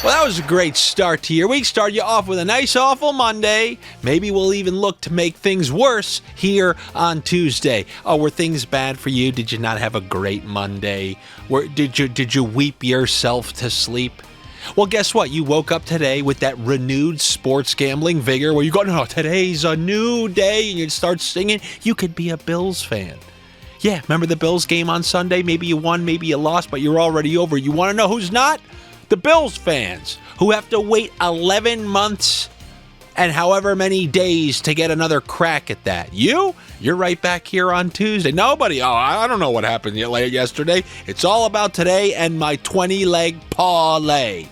Well, that was a great start to your week. Start you off with a nice, awful Monday. Maybe we'll even look to make things worse here on Tuesday. Oh, were things bad for you? Did you not have a great Monday? Did you weep yourself to sleep? Well, guess what? You woke up today with that renewed sports gambling vigor where you go, no, today's a new day, and you start singing. You could be a Bills fan. Yeah, remember the Bills game on Sunday? Maybe you won, maybe you lost, but you're already over. You want to know who's not? The Bills fans who have to wait 11 months and however many days to get another crack at that. You're right back here on Tuesday. Nobody, I don't know what happened yesterday. It's all about today and my 20-leg parlay.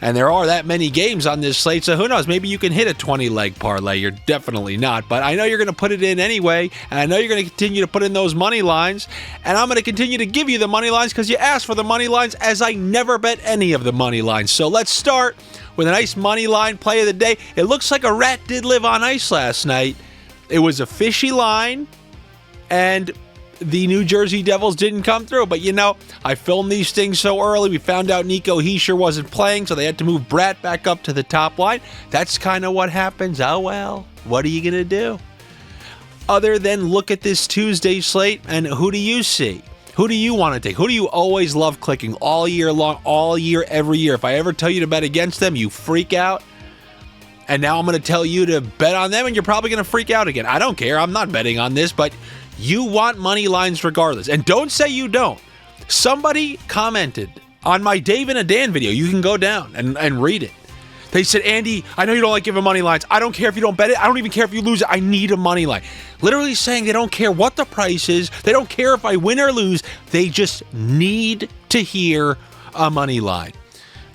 And there are that many games on this slate, so who knows? Maybe you can hit a 20-leg parlay. You're definitely not, but I know you're going to put it in anyway, and I know you're going to continue to put in those money lines, and I'm going to continue to give you the money lines because you asked for the money lines, as I never bet any of the money lines. So let's start with a nice money line play of the day. It looks like a rat did live on ice last night. It was a fishy line, and the New Jersey Devils didn't come through. But, I filmed these things so early. We found out Nico Hischier wasn't playing, so they had to move Bratt back up to the top line. That's kind of what happens. Oh, well, what are you going to do? Other than look at this Tuesday slate, and who do you see? Who do you want to take? Who do you always love clicking all year long, all year, every year? If I ever tell you to bet against them, you freak out. And now I'm going to tell you to bet on them, and you're probably going to freak out again. I don't care. I'm not betting on this, but you want money lines regardless. And don't say you don't. Somebody commented on my Dave and a Dan video. You can go down and read it. They said, Andy, I know you don't like giving money lines. I don't care if you don't bet it. I don't even care if you lose it. I need a money line. Literally saying they don't care what the price is. They don't care if I win or lose. They just need to hear a money line.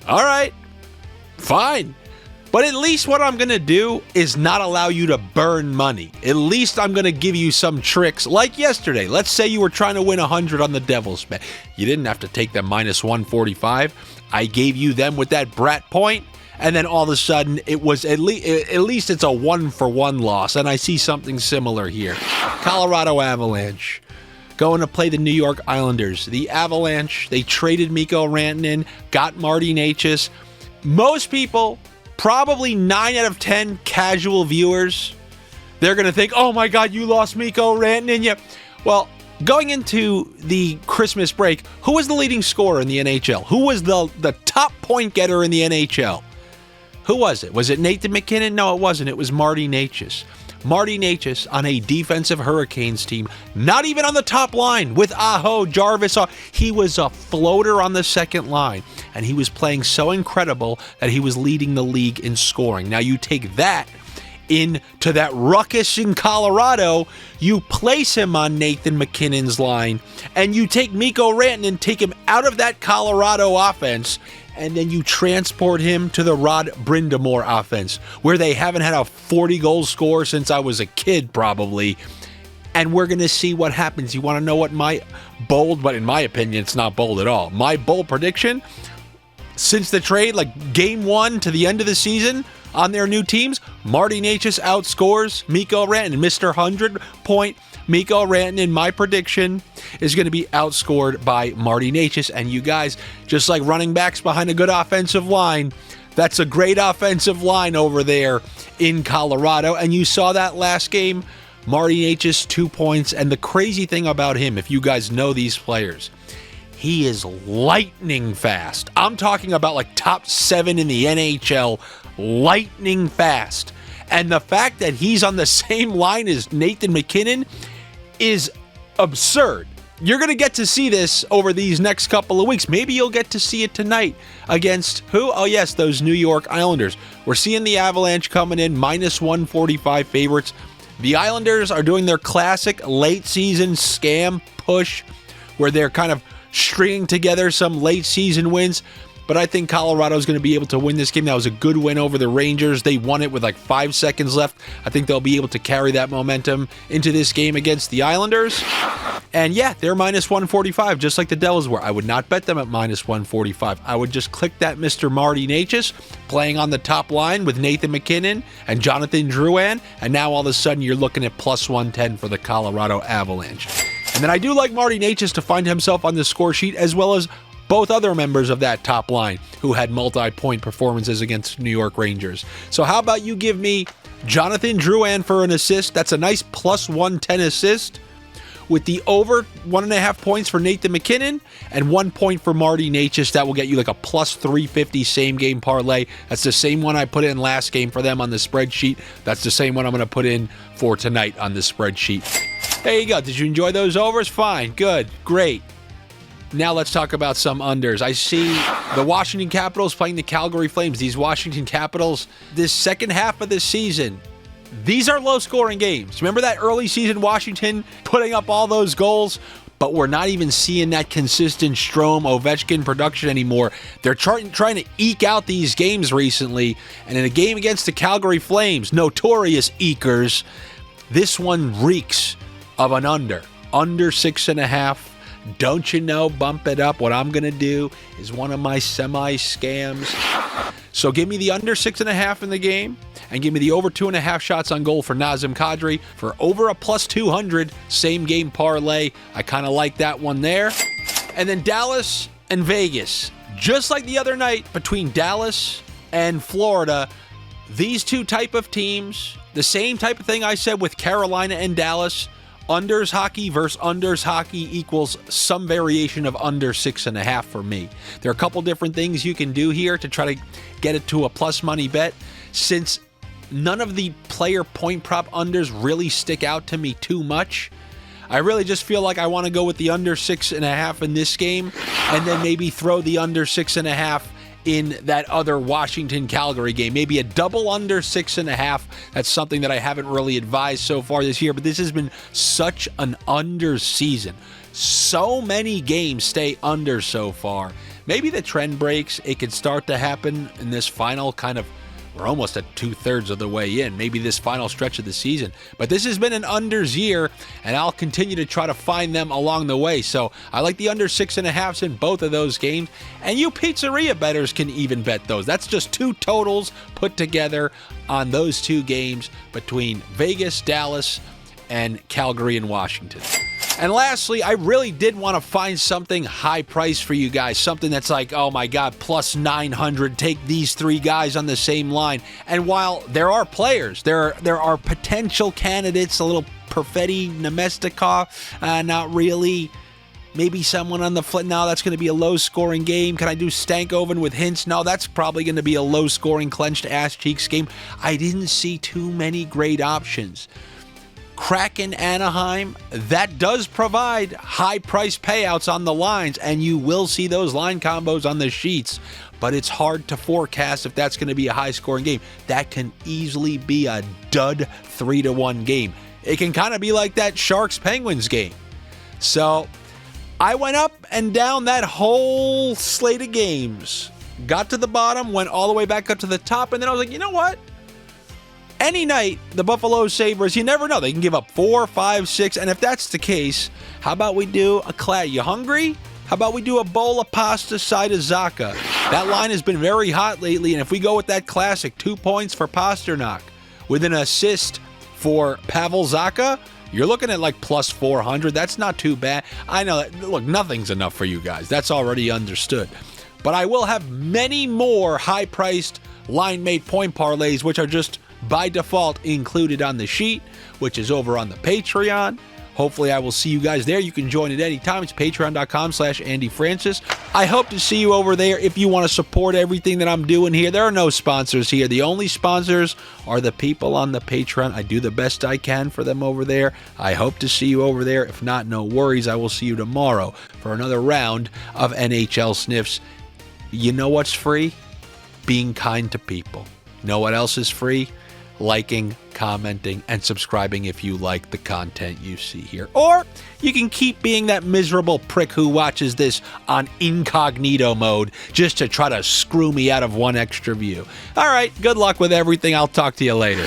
All right, fine. But at least what I'm going to do is not allow you to burn money. At least I'm going to give you some tricks like yesterday. Let's say you were trying to win 100 on the Devils bet. You didn't have to take them minus 145. I gave you them with that Bratt point. And then all of a sudden, it was at least it's a 1-for-1 loss. And I see something similar here. Colorado Avalanche going to play the New York Islanders. The Avalanche, they traded Mikko Rantanen, got Marty Necas. Most people, probably 9 out of 10 casual viewers, they're going to think, oh my God, you lost Mikko Rantanen. Yeah. Well, going into the Christmas break, who was the leading scorer in the NHL? Who was the top point getter in the NHL? Who was it? Was it Nathan MacKinnon? No, it wasn't. It was Marty Necas. Marty Necas on a defensive Hurricanes team, not even on the top line with Aho, Jarvis. He was a floater on the second line, and he was playing so incredible that he was leading the league in scoring. Now you take that into that ruckus in Colorado, you place him on Nathan MacKinnon's line, and you take Mikko Rantanen, take him out of that Colorado offense, and then you transport him to the Rod Brind'Amour offense, where they haven't had a 40-goal scorer since I was a kid, probably. And we're going to see what happens. You want to know what my bold, but in my opinion, it's not bold at all. My bold prediction, since the trade, like game 1 to the end of the season on their new teams, Marty Necas outscores Mikko Rantanen, Mr. 100-point Mikko Rantanen. My prediction is going to be outscored by Marty Necas. And you guys, just like running backs behind a good offensive line, that's a great offensive line over there in Colorado. And you saw that last game, Marty Necas, 2 points. And the crazy thing about him, if you guys know these players, he is lightning fast. I'm talking about like top 7 in the NHL, lightning fast. And the fact that he's on the same line as Nathan MacKinnon is absurd. You're going to get to see this over these next couple of weeks. Maybe you'll get to see it tonight against who? Oh, yes, those New York Islanders. We're seeing the Avalanche coming in minus 145 favorites. The Islanders are doing their classic late season scam push where they're kind of stringing together some late season wins. But I think Colorado is going to be able to win this game. That was a good win over the Rangers. They won it with like 5 seconds left. I think they'll be able to carry that momentum into this game against the Islanders. And yeah, they're minus 145, just like the Devils were. I would not bet them at minus 145. I would just click that Mr. Marty Necas playing on the top line with Nathan MacKinnon and Jonathan Drouin. And now all of a sudden you're looking at plus 110 for the Colorado Avalanche. And then I do like Marty Necas to find himself on the score sheet, as well as both other members of that top line who had multi-point performances against New York Rangers. So how about you give me Jonathan Drouin for an assist? That's a nice plus 110 assist, with the over 1.5 points for Nathan MacKinnon and 1 point for Marty Necas. That will get you like a plus 350 same game parlay. That's the same one I put in last game for them on the spreadsheet. That's the same one I'm going to put in for tonight on the spreadsheet. There you go. Did you enjoy those overs? Fine. Good. Great. Now let's talk about some unders. I see the Washington Capitals playing the Calgary Flames. These Washington Capitals, this second half of the season, these are low-scoring games. Remember that early season Washington putting up all those goals? But we're not even seeing that consistent Strome, Ovechkin production anymore. They're trying to eke out these games recently. And in a game against the Calgary Flames, notorious ekers, this one reeks of an under. Under 6.5. Don't you know, bump it up. What I'm going to do is one of my semi-scams. So give me the under 6.5 in the game, and give me the over 2.5 shots on goal for Nazem Kadri for over a plus 200 same game parlay. I kind of like that one there. And then Dallas and Vegas. Just like the other night between Dallas and Florida, these two type of teams, the same type of thing I said with Carolina and Dallas. Unders hockey versus unders hockey equals some variation of under 6.5 for me. There are a couple different things you can do here to try to get it to a plus money bet. Since none of the player point prop unders really stick out to me too much, I really just feel like I want to go with the under 6.5 in this game, and then maybe throw the under 6.5 in that other Washington-Calgary game. Maybe a double under 6.5. That's something that I haven't really advised so far this year, but this has been such an under season. So many games stay under so far. Maybe the trend breaks. It could start to happen in this final kind of, we're almost at 2/3 of the way in, maybe this final stretch of the season. But this has been an unders year, and I'll continue to try to find them along the way. So I like the under 6.5s in both of those games. And you pizzeria bettors can even bet those. That's just two totals put together on those two games between Vegas, Dallas, and Calgary and Washington. And lastly, I really did want to find something high price for you guys. Something that's like, oh my God, plus 900. Take these three guys on the same line. And while there are players, there are potential candidates, a little Perfetti, Nemestikov, not really. Maybe someone on the flip. No, that's going to be a low-scoring game. Can I do Stankoven with Hintz? No, that's probably going to be a low-scoring clenched ass cheeks game. I didn't see too many great options. Kraken Anaheim, that does provide high price payouts on the lines, and you will see those line combos on the sheets, but it's hard to forecast if that's going to be a high scoring game. That can easily be a dud 3-1 game. It can kind of be like that Sharks Penguins game. So I went up and down that whole slate of games, got to the bottom, went all the way back up to the top, and then I was like, you know what? Any night, the Buffalo Sabres, you never know. They can give up 4, 5, 6. And if that's the case, how about we do a clad? You hungry? How about we do a bowl of pasta side of Zacha? That line has been very hot lately. And if we go with that classic, 2 points for Pasternak with an assist for Pavel Zacha, you're looking at like plus 400. That's not too bad. I know that, look, nothing's enough for you guys. That's already understood. But I will have many more high-priced line-mate point parlays, which are just by default included on the sheet, which is over on the Patreon. Hopefully I will see you guys there. You can join at any time. It's patreon.com/Andy Francess. I hope to see you over there if you want to support everything that I'm doing here. There are no sponsors here. The only sponsors are the people on the Patreon. I do the best I can for them over there. I hope to see you over there. If not, no worries. I will see you tomorrow for another round of NHL Sniffs. You know what's free? Being kind to people. Know what else is free? Liking, commenting, and subscribing if you like the content you see here. Or you can keep being that miserable prick who watches this on incognito mode just to try to screw me out of one extra view. All right, good luck with everything. I'll talk to you later.